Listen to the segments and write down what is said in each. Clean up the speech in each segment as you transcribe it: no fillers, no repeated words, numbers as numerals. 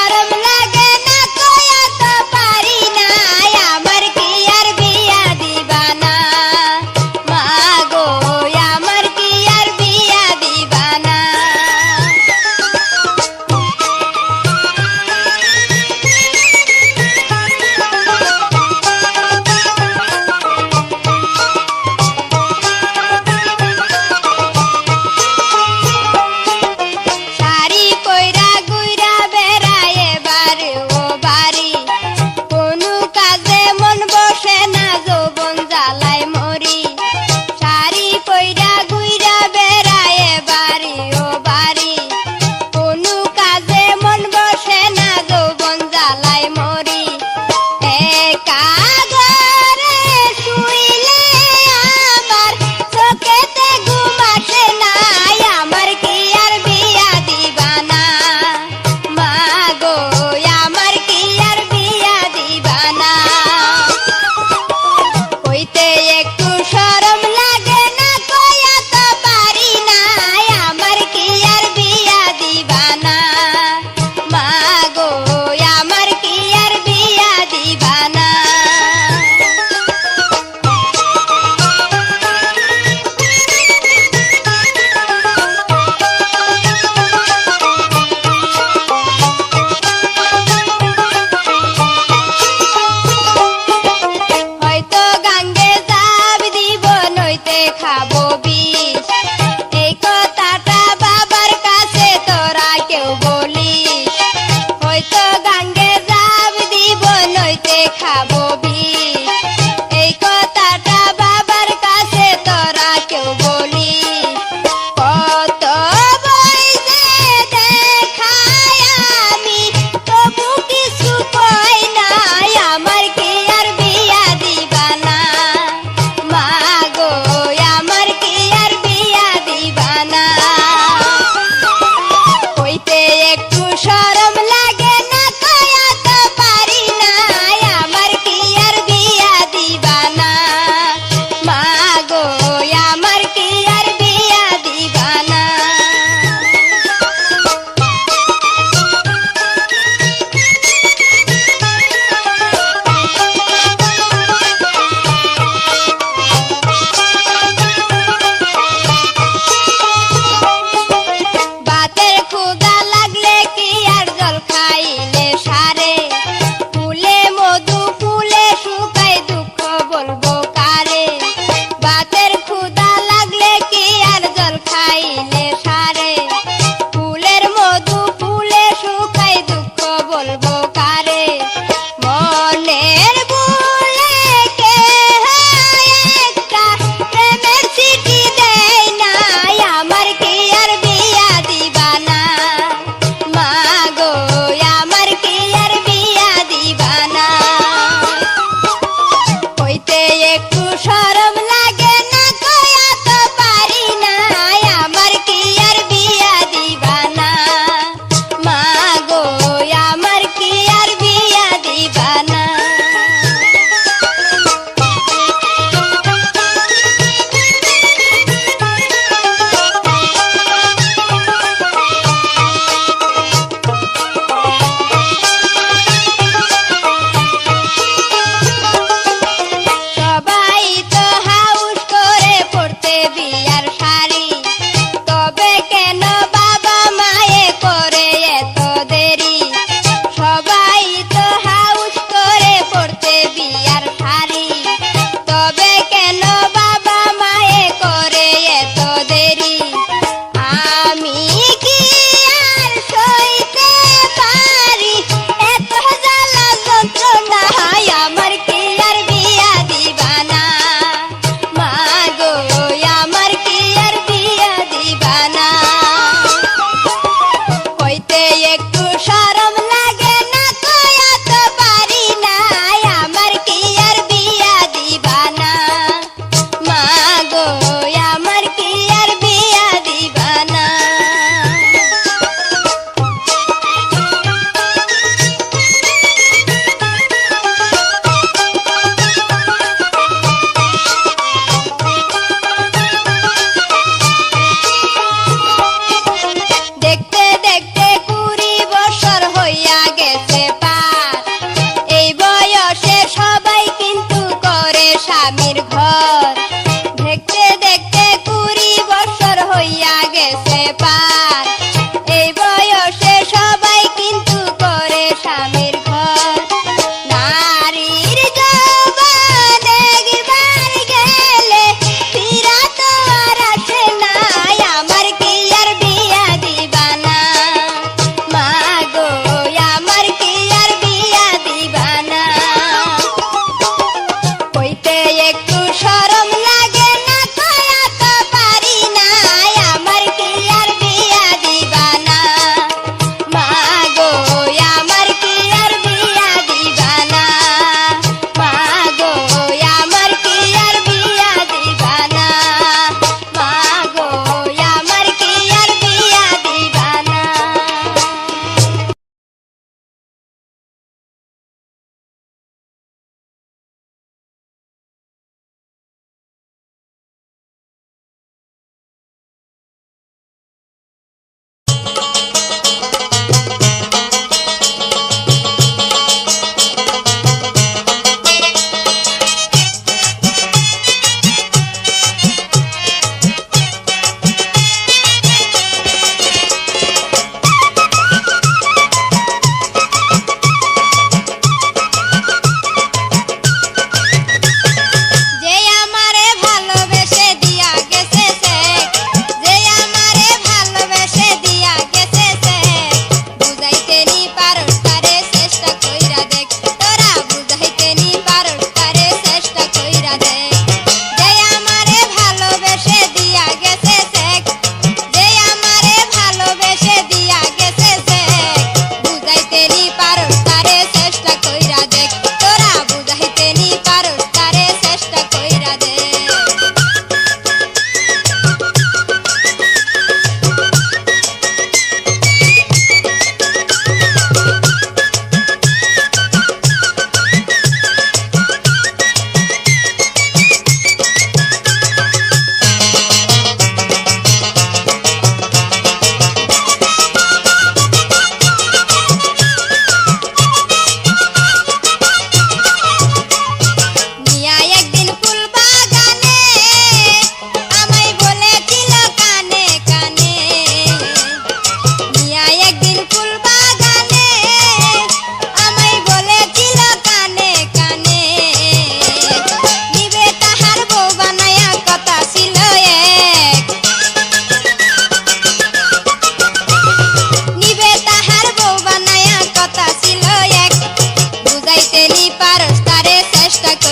শরম লাগে না কয়া তো পারি না আমার কি আর বিয়া দিবা না মা গো আমার কি আর বিয়া দিবা না শাড়ি পয়রা গুইরা বেড়ায় এবার ও বাড়ি কোনো কাজে মন বসে না যৌবন জ্বালায় মরি শাড়ি পয়রা গুইরা বেড়ায় এবার ও বাড়ি কোনো কাজে মন বসে না যৌবন জ্বালায় মরি একা ঘরে শুইলে আমার চোখেতে ঘুম আসে না আমার কি আর বিয়া দিবা না মা গো আমার কি আর বিয়া দিবা না কইতে একটু শরম লাগে না কয়া তো পারি না আমার কি আর বিয়া দিবা না মা গো আমার কি আর বিয়া দিবা না হয়তো গাঙ্গে যাব দিব নইতে খাবো বিষ এই কথাটা বাবার কাছে তোরা কেউ বলিস হয়তো গাঙ্গে যাব দিব নইতে খাবো বিষ এই কথাটা বাবার কাছে তোরা কেউ বলিস কত বই যে দেখায় আমি তবু কিছু কই না আমার কি আর বিয়া দিবা না মা গো আমার কি আর বিয়া দিবা না কইতে একটু শরম লাগে না কয়া তো পারি না আমার কি আর বিয়া দিবা না মা গো আমার কি আর বিয়া দিবা না বাতের ক্ষুধা লাগলে কি আর জল খা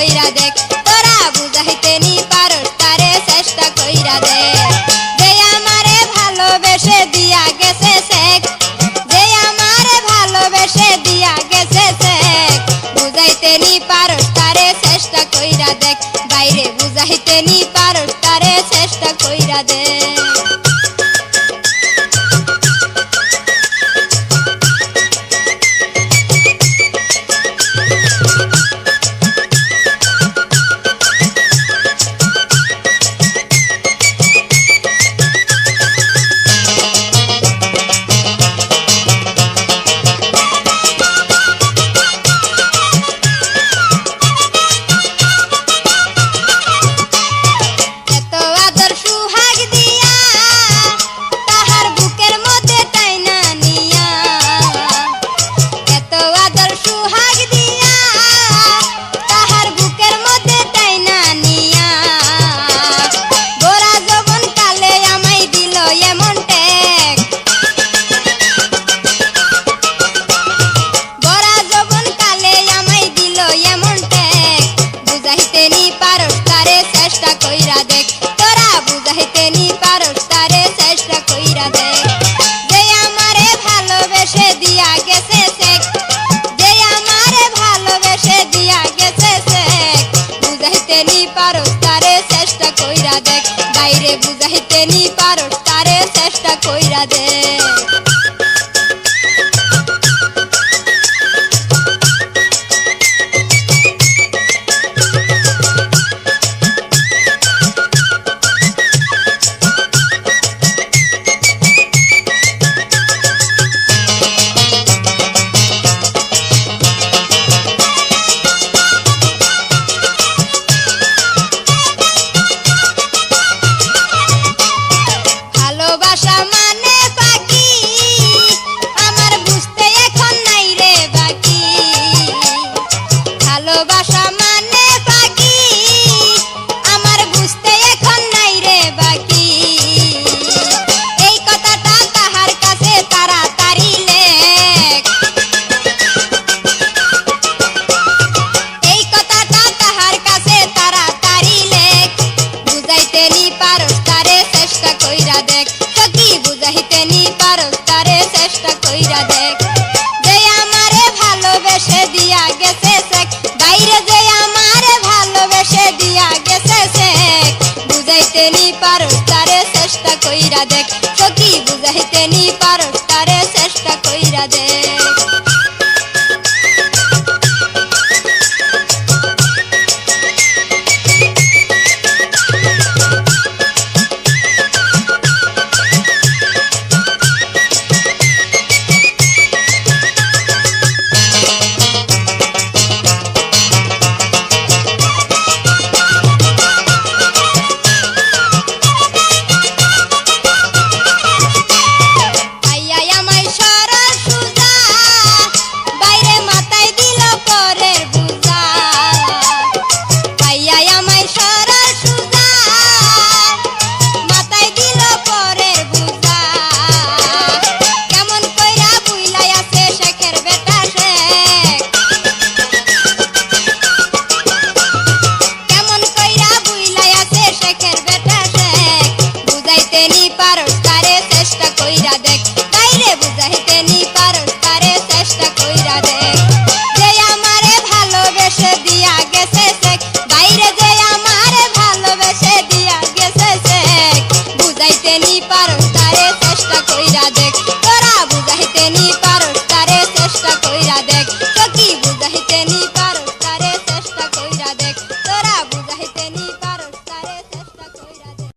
কইরা দেখ তোরা বুঝাইতে নি পারস তারে চেষ্টা কইরা দেখ যে আমারে ভালোবেসে দিয়া গেছে শেখ যে আমারে ভালোবেসে দিয়া গেছে শেখ বুঝাইতে নি পারস তারে চেষ্টা কইরা দেখ বাইরে বুঝাইতে নি পারস তারে চেষ্টা কইরা দেখ চেষ্টা কইরা দেখ তোরা বুঝাইতে নি পারস তারে চেষ্টা কইরা দেখ যে আমারে ভালোবেসে দিয়া গেছে শেখ যে আমারে ভালোবেসে দিয়া গেছে শেখ বুঝাইতে নি পারস তারে চেষ্টা কইরা দেখ বাইরে বুঝাইতে নি পারস তারে চেষ্টা কইরা দেখ ভালোবাসা মানে পাখি আমার বুঝতে এখন নাই রে বাকি ভালোবাসা মানে পাখি আমার বুঝতে এখন নাই রে বাকি এই কথাটা তাহার কাছে তাড়াতাড়ি লেখ এই কথাটা তাহার কাছে তাড়াতাড়ি লেখ বুঝাইতে নি পারস তারে চেষ্টা কইরা দেখ সখী বুঝাইতে নি পারস তারে চেষ্টা কইরা দেখ যে আমারে ভালোবেসে দিয়া গেছে শেখ বাইরে যে আমারে ভালোবেসে দিয়া গেছে শেখ বুঝাইতে নি পারস তারে চেষ্টা কইরা দেখ সখী বুঝাইতে নি পারস তারে চেষ্টা কইরা দেখ পারস তারে চেষ্টা কইরা দেখ বাইরে বুঝাইতে নি পারস তারে চেষ্টা কইরা দেখ যে আমারে ভালোবেসে দিয়া গেছে শেখ বাইরে যে আমারে ভালোবেসে দিয়া গেছে শেখ বুঝাইতে নি পারস তারে চেষ্টা কইরা দেখ তোরা বুঝাইতে নি পারস তারে চেষ্টা কইরা দেখ সখী বুঝাইতে নি পারস তারে চেষ্টা কইরা দেখ তোরা বুঝাইতে নি পারস তারে চেষ্টা কইরা দেখ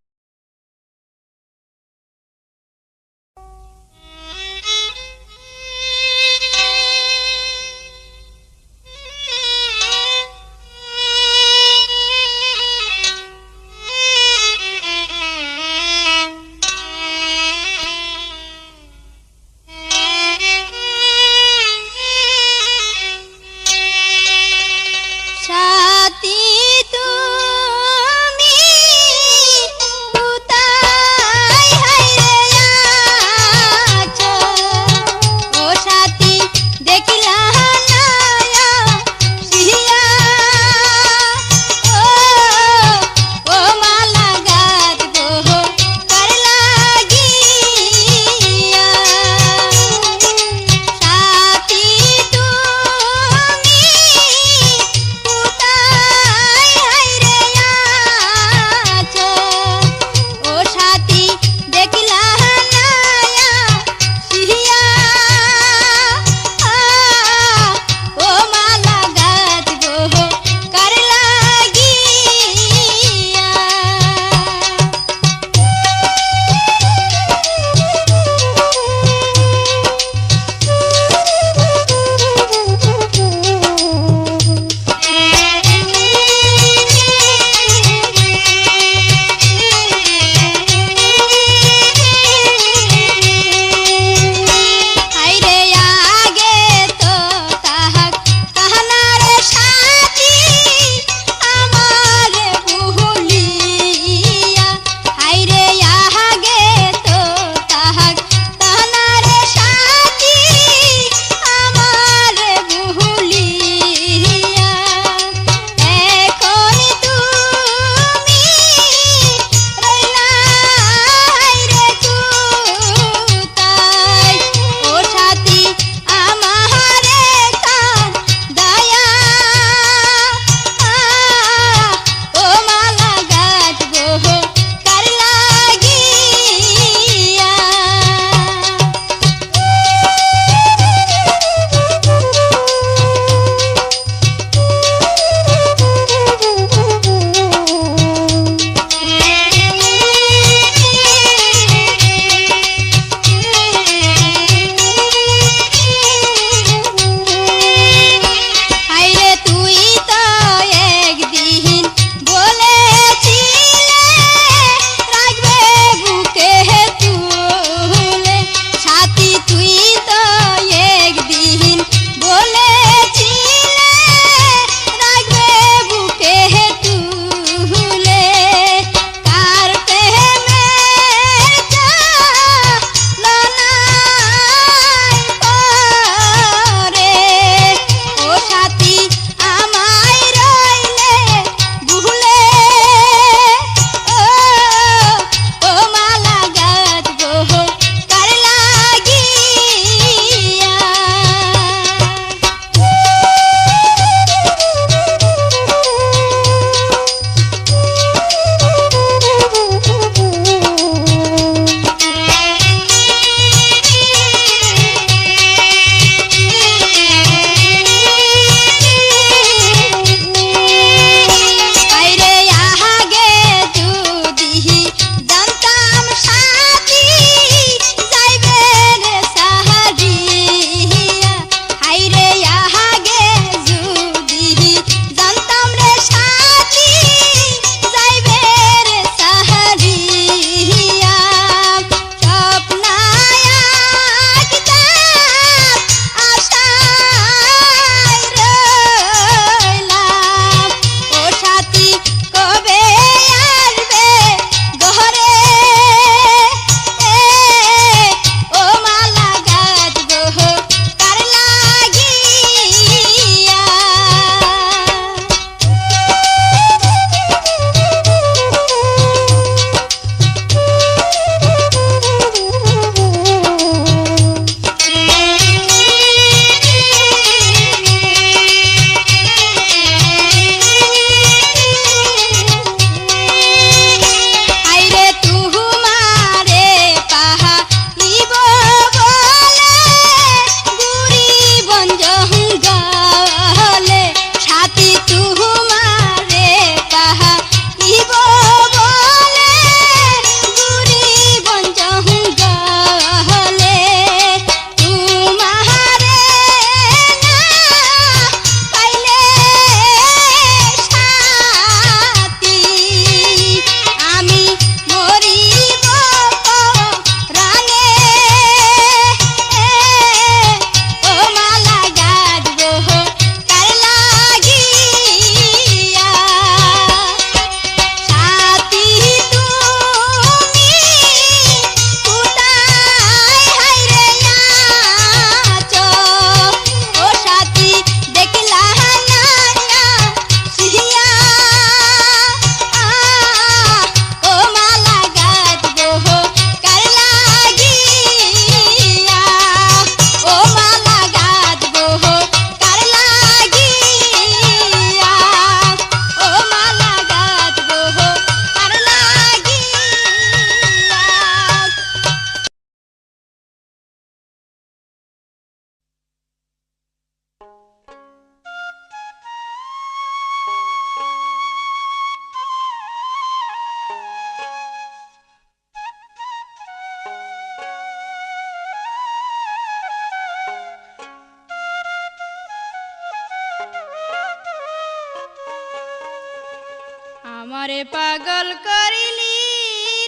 আমারে পাগল করিলি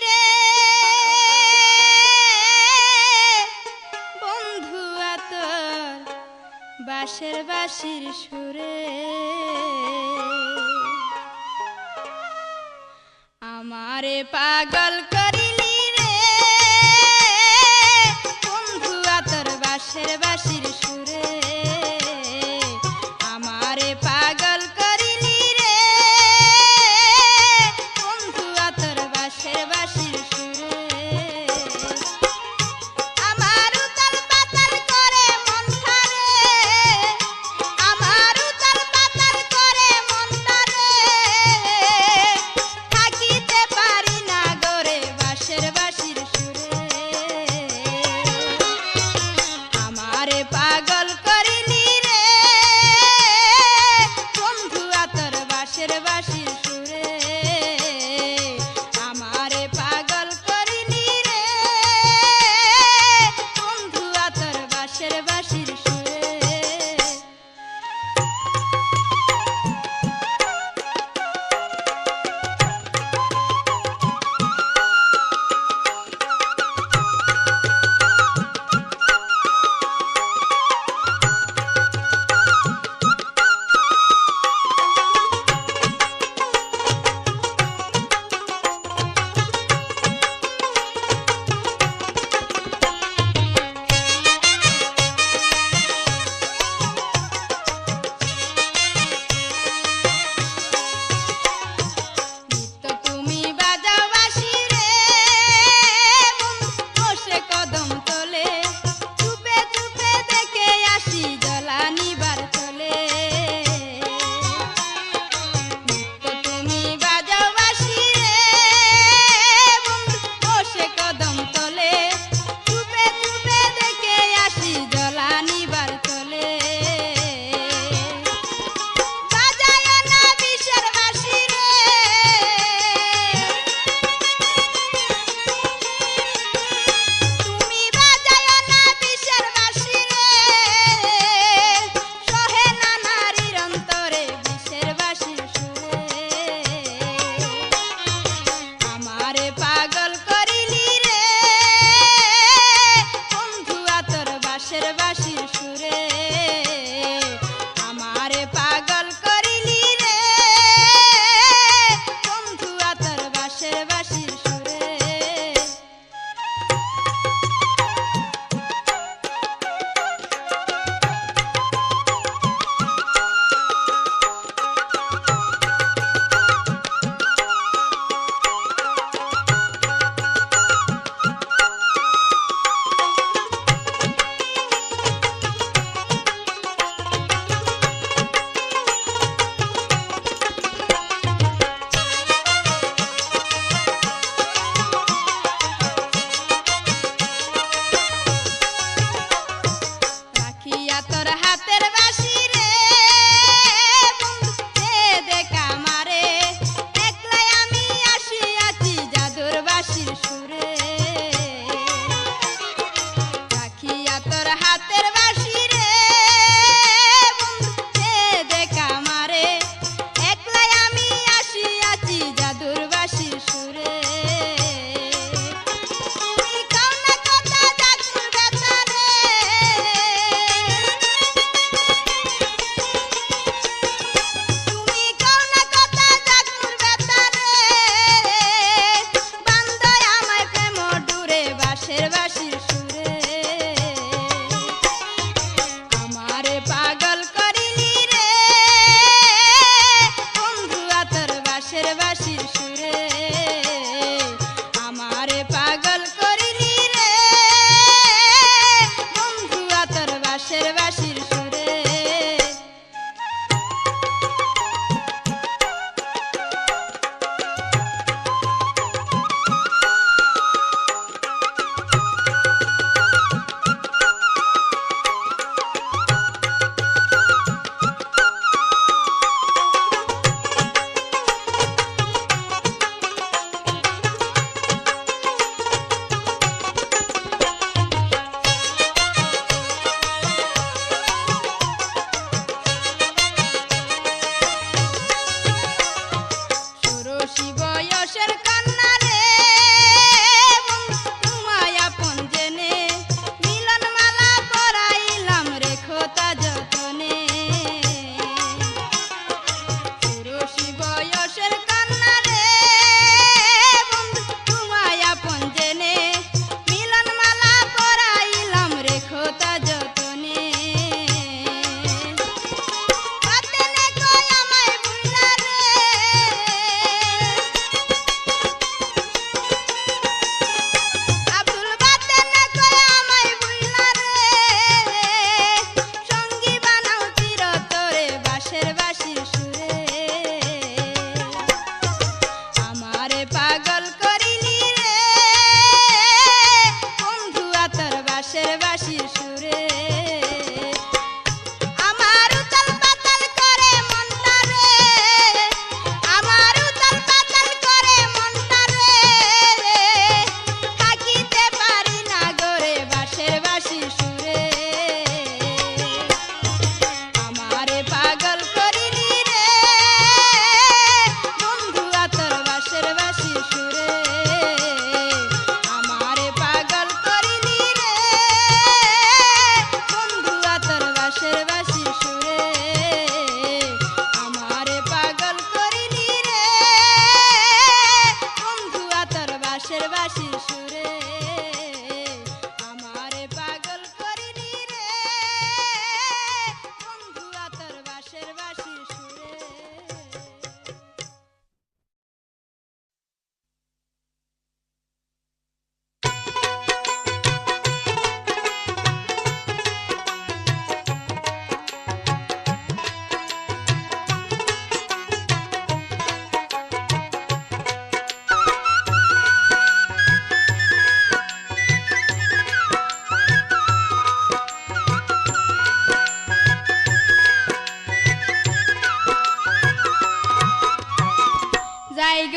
রে বন্ধু তোর বাঁশের বাঁশির সুরে আমারে পাগল করিলি রে বন্ধু তোর বাঁশের বাঁশির সুরে আমারে পাগল করিলি রে বন্ধু তোর বাঁশের বাঁশির সুরে আমার উতাল পাতাল করে মনটা রে আমার উতাল পাতাল করে মনটা রে থাকিতে পারি না গরে বাঁশের বাঁশির সুরে আমারে পাগল করিলি রে বন্ধু তোর বাঁশের বাঁশির সুরে আমারে পাগল করিলি রে বন্ধু তোর বাঁশের বাঁশির সুরে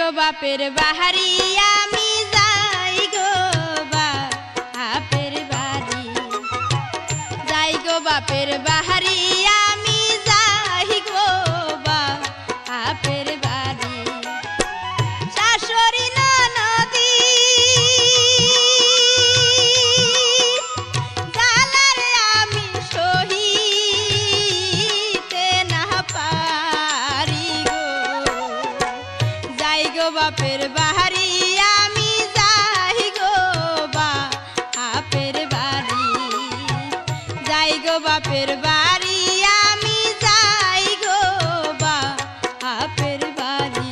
গো বাপের বাহারি আমি যাই গো বাপের বাড়ি যাই গো বাপের বাহারি আমি যাই গো বাপের বাড়ি শাশুড়ি ননদি জালারে আমি সহিতে না পারি গো যাই গো বাপের বাহারি আমি যাই গো বাপের বাড়ি যাই গো বাপের বাড়ি আমি যাই গো বাপের বাড়ি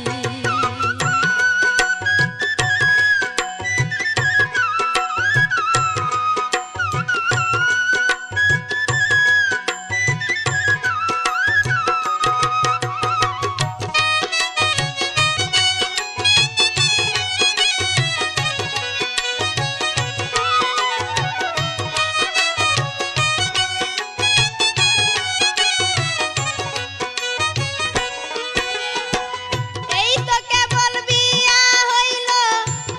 এই তো কেবল বিয়া হইল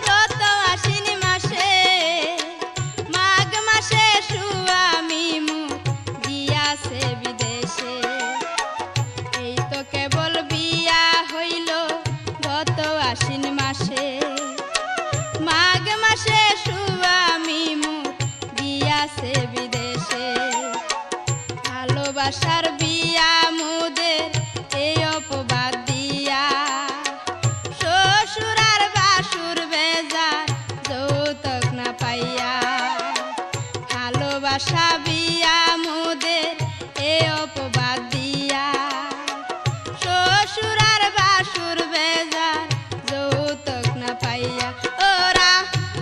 গত আশ্বিন মাসে মাঘ মাসে স্বামী মুখ গিয়াছে বিদেশে এই তো কেবল বিয়া হইল গত আশ্বিন মাসে মাঘ মাসে স্বামী মুখ গিয়াছে বিদেশে ভালোবাসার বিয়া মুদের এই অপবাদ দিয়া শ্বশুর আর বাসুর বেজার যৌতুক না পাইয়া ভালোবাসা বিয়া মুদের এই অপবাদ দিয়া শ্বশুর আর বাসুর বেজার যৌতুক না পাইয়া ওরা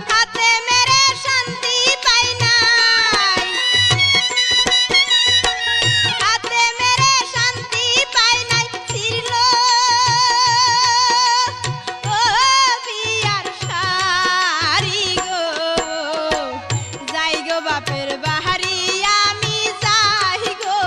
হাতে মেরে শান্তি পাই নাই হাতে মেরে শান্তি পাই নাই ছিল ও বিয়ার শাড়ি গো যাই গো বাপের বাহারি আমি যাই গো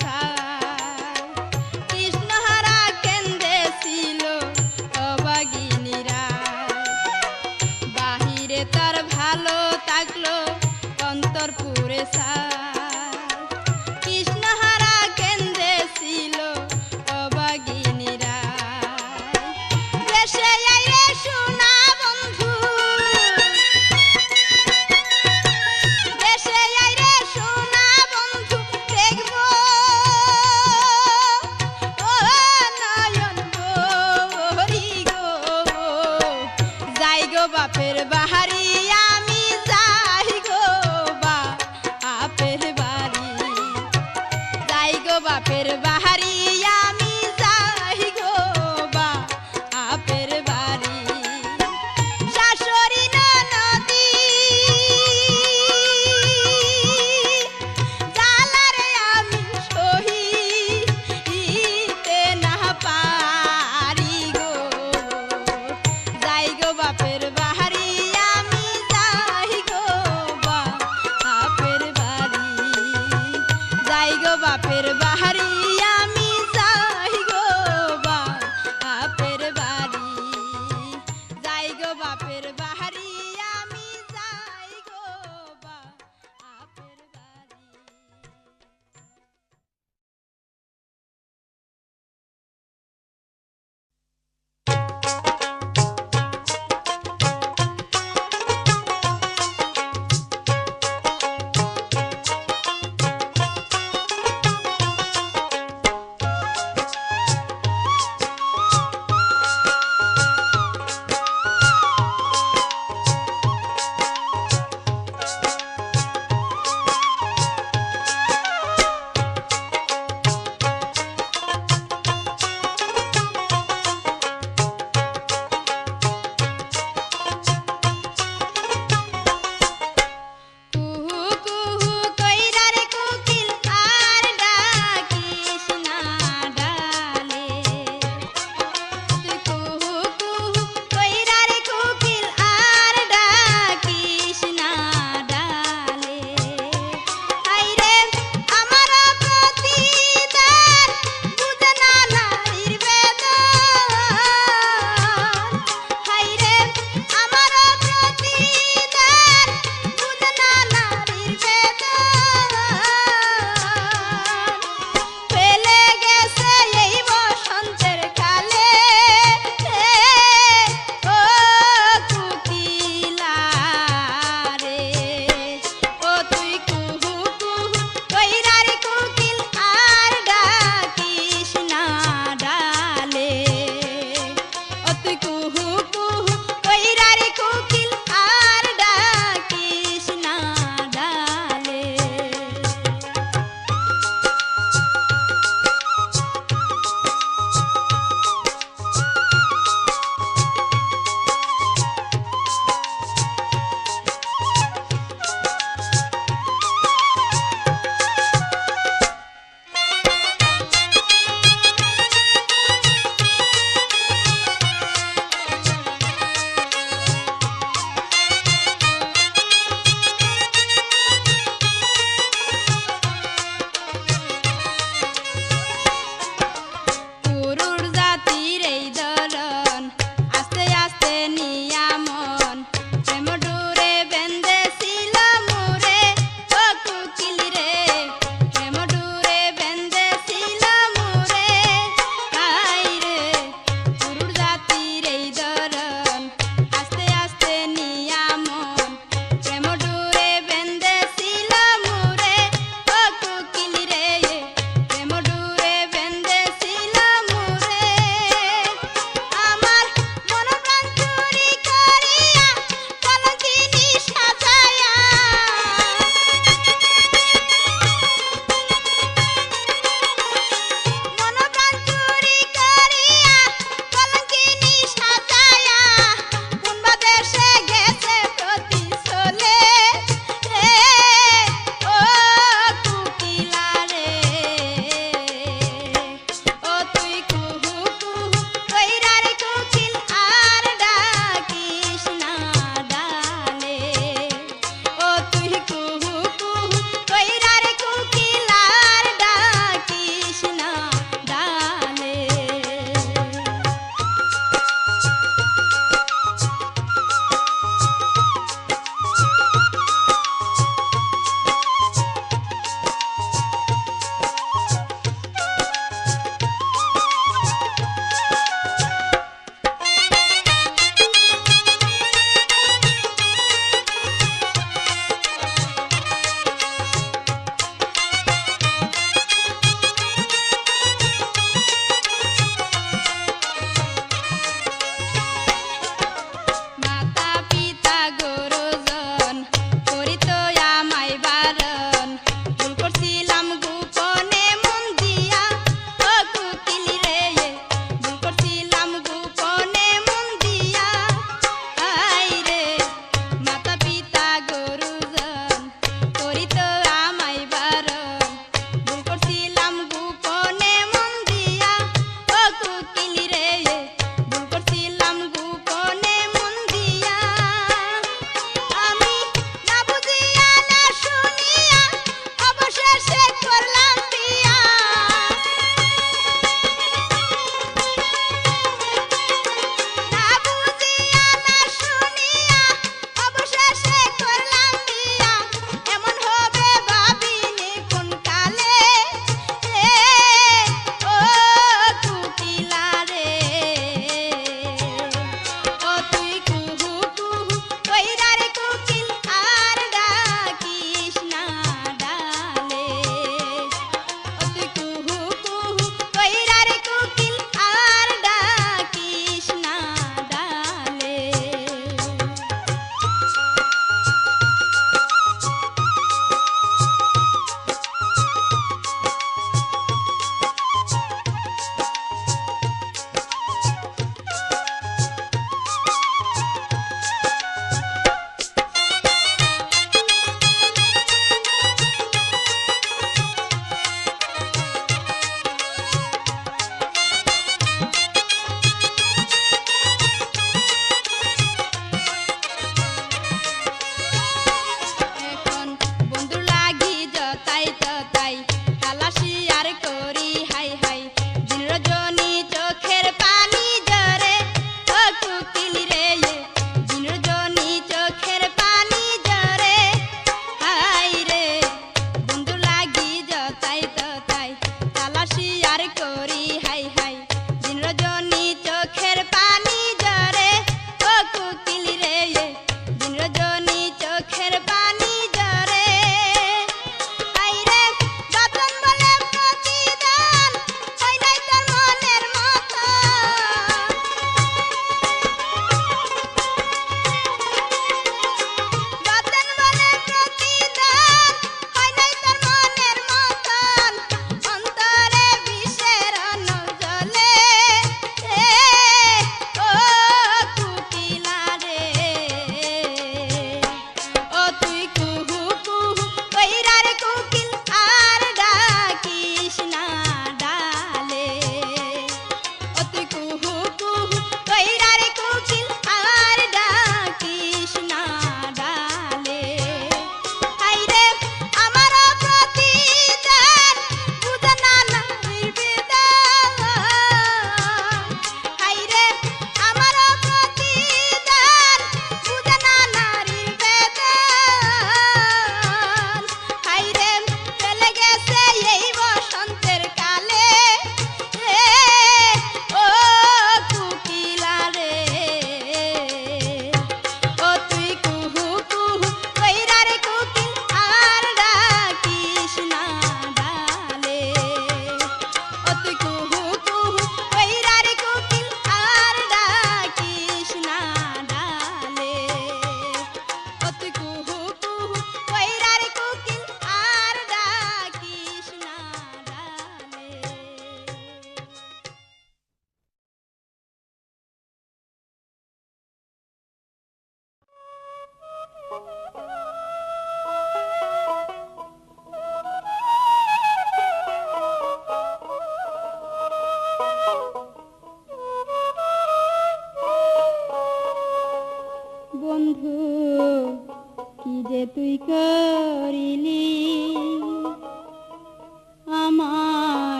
সার কৃষ্ণহারা কেন্দ্রে ছিল অবাগিনীরা বাহিরে তার ভালো থাকলো অন্তরপুরে সার কৃষ্ণহারা কেন্দ্রে ছিল অবাগিনীরা দেশে আইরে সোনা বন্ধু দেশে আইরে সোনা বন্ধু দেখব ও নয়ন ভরি গো যাই গো বাপের বাহারি আমি যাই গো বাপের বাড়ি যাই গো বাপের বাহারি আমি যাই গো বাপের বাড়ি শাশুড়ি ননদি জালারে আমি সহিতে না পারি গো যাই গো বাপের বাহারি আমি যাই গো বাপের বাড়ি যাই গো বাপের বাহারি আমি যাই গো বাপের বাড়ি যাই গো বাপের বাহারি আমি যাই গো বাপের বাড়ি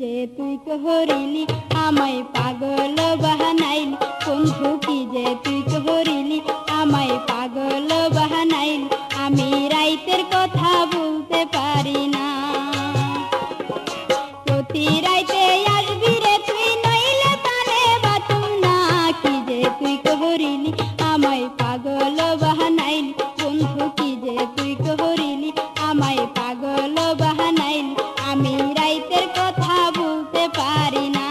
যে তুই করিলি আমায় পাগল বাহানাইলি বন্ধু কি যে তুই করিলি আমায় পাগল বাহানাইলি আমি রাইতের কথা বলতে পারি না প্রতি রাইতে আসবি রে তুই নইলে পালে বাতু না কি যে তুই করিলি আমায় পাগল বাহানাইলি বন্ধু কি যে তুই করিলি আমায় পাগল বাহানাইলি আমি রাইতের কথা বলতে পারি না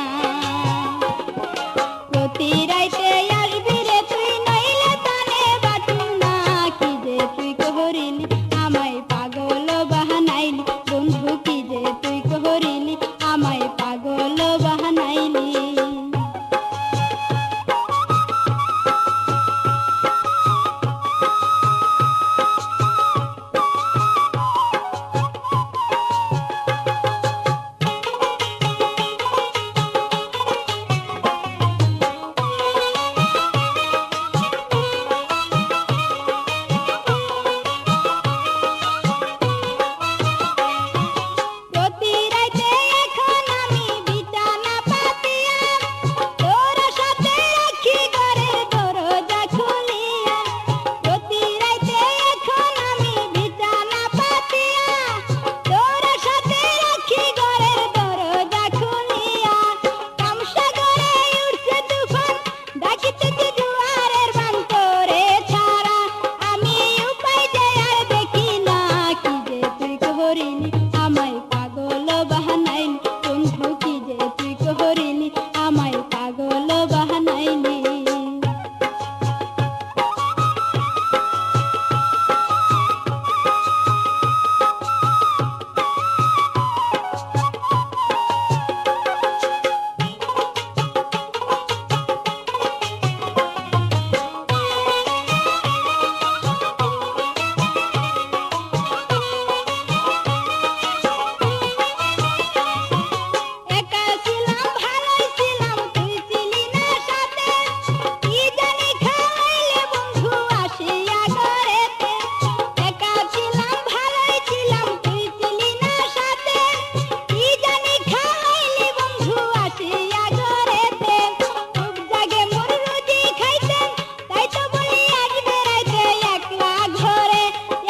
প্রতি রাইতে আসবি রে তুই নইলে পালে বাতু না কি যে তুই করিলি আমায় পাগল বাহানাইলি বন্ধু কি যে তুই করিলি আমায় পাগল বাহানাইলি প্রতি রাইতে এখন আমি বিছানা পাতিয়া তোর সাথে রাখি ঘরের দরজা খুলিয়া প্রতি রাইতে এখন আমি বিছানা পাতিয়া তোর সাথে রাখি ঘরের দরজা খুলিয়া তামসা করে উঠছে তুফান ডাকিতেছে জোয়ারের বান তোরে ছাড়া আমি উপায় যে আর দেখি না কি যে তুই করিলি আমায় পাগল বাহানাইলি বন্ধু কি যে তুই করিলি আমায় পাগল বাহানাইলি একা ছিলাম ভালোই ছিলাম তুই ছিলি না সাথে কি জানি খাইলে বন্ধু আসিয়া ঘরেতে একা ছিলাম ভালোই ছিলাম তুই ছিলি না সাথে কি জানি খাইলে বন্ধু আসিয়া ঘরেতে খুব জাগে মোর রুজি খাইতেন তাই তো বলি আসবে রাইতে একলা ঘরে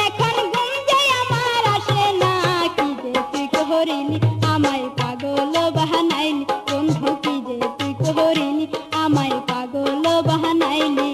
এখন ঘুম যে আমার আসে না কি যে তুই করিলি আমায় পাগল বাহানাইলি বন্ধু কি যে তুই করিলি আমায় পাগল বাহানাইলি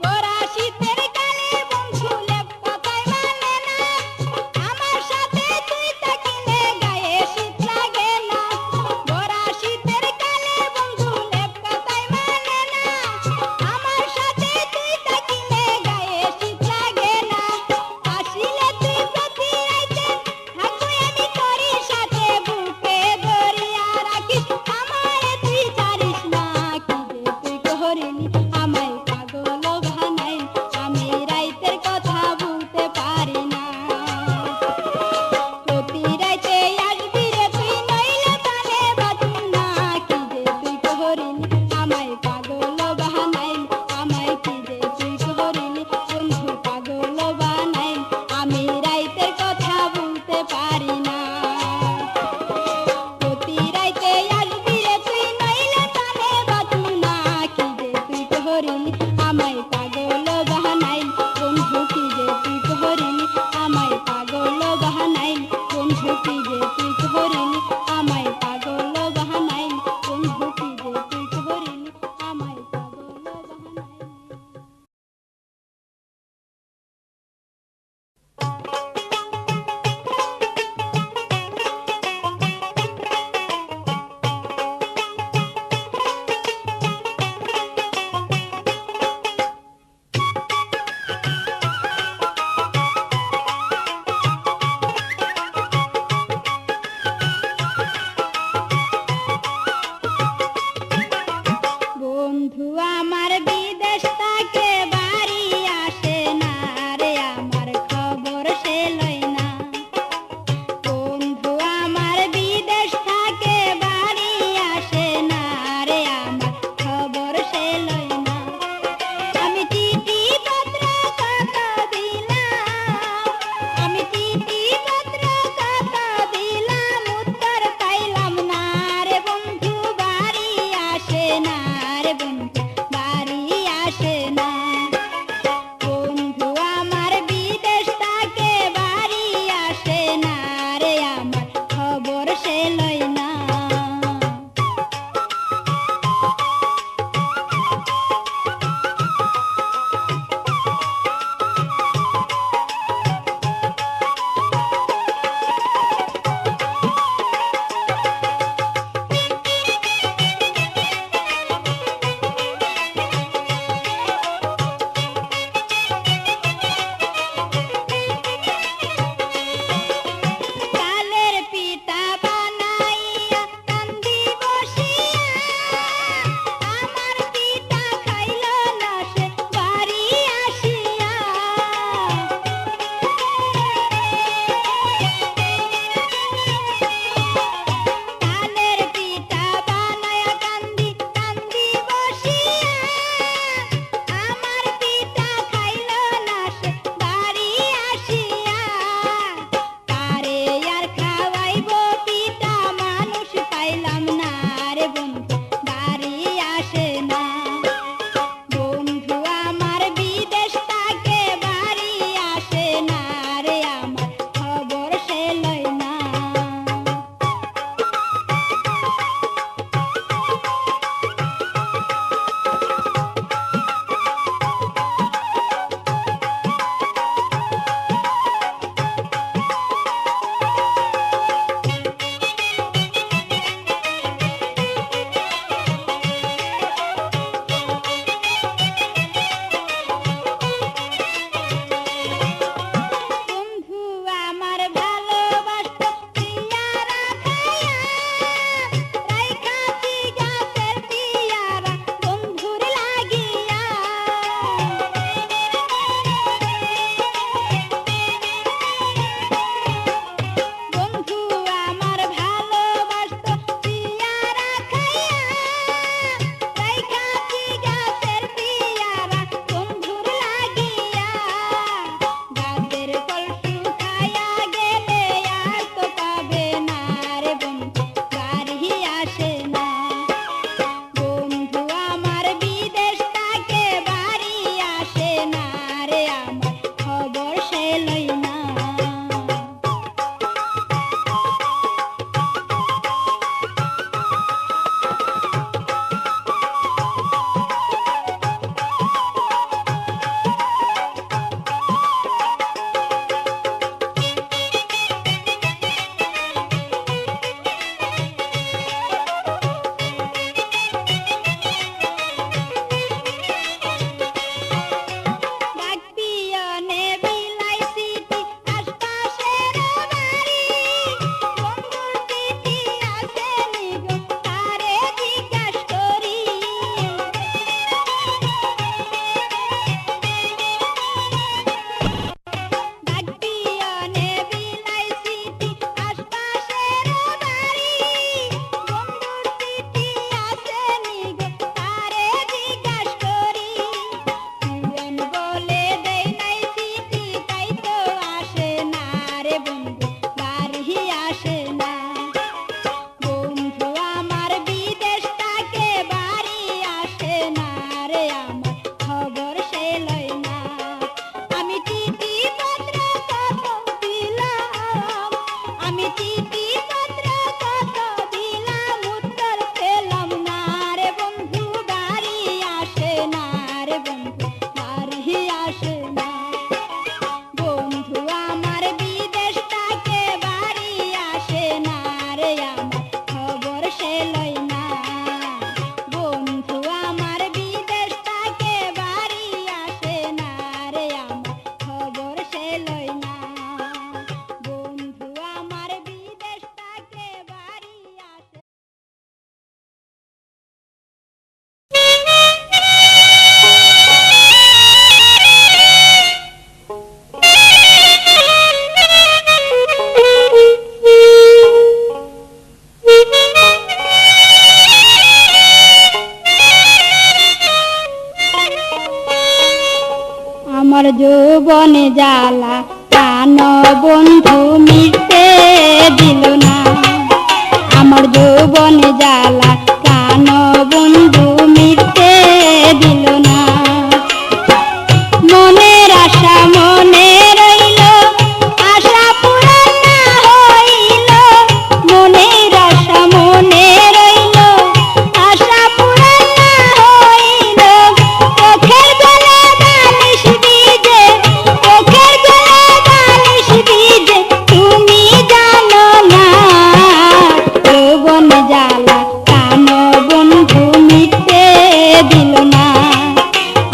গোরা শীতের কালে বন্ধু লেপ কথায় মানে না যৌবনে জ্বালা প্রাণ বন্ধু মিটতে দিল না, আমার যৌবনে জ্বালা প্রাণ বন্ধু মিটতে দিল না। মনের আশা মনে রইল, আশা পূরণ না হইল, মনের আশা মনে রইল, আশা পূরণ না হইল। চোখের জলে বালিশ ভিজে, চোখের জলে বালিশ ভিজে, তুমি জানো না যৌবন জ্বালা প্রাণ বন্ধু মিটতে দিল না,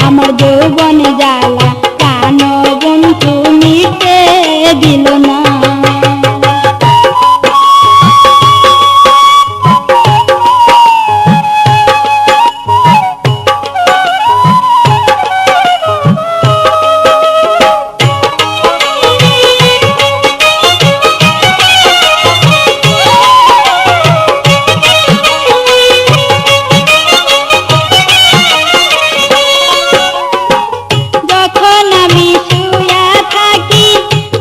আমার যৌবন জ্বালা প্রাণ বন্ধু মিটতে দিল না। যখন আমি শুয়া থাকি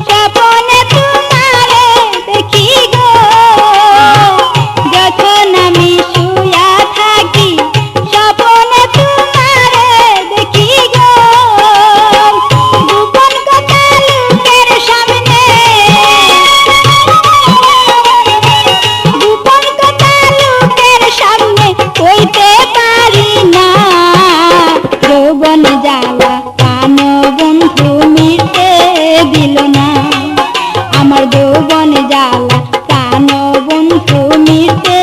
স্বপ্নে তোমারে দেখি গো, যখন আমি শুয়া থাকি স্বপ্নে তোমারে দেখি গো, গোপন কথা লোকের সামনে, গোপন কথা লোকের সামনে কইতে পারি না, যৌবন জ্বালা প্রাণ বন্ধু মিটতে দিল না, আমার যৌবন জ্বালা প্রাণ বন্ধু মিটতে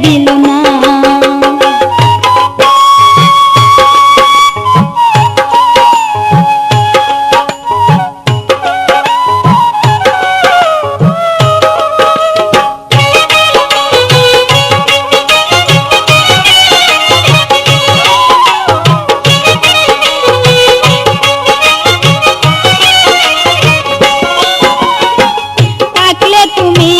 দিল না। থাকলে তুমি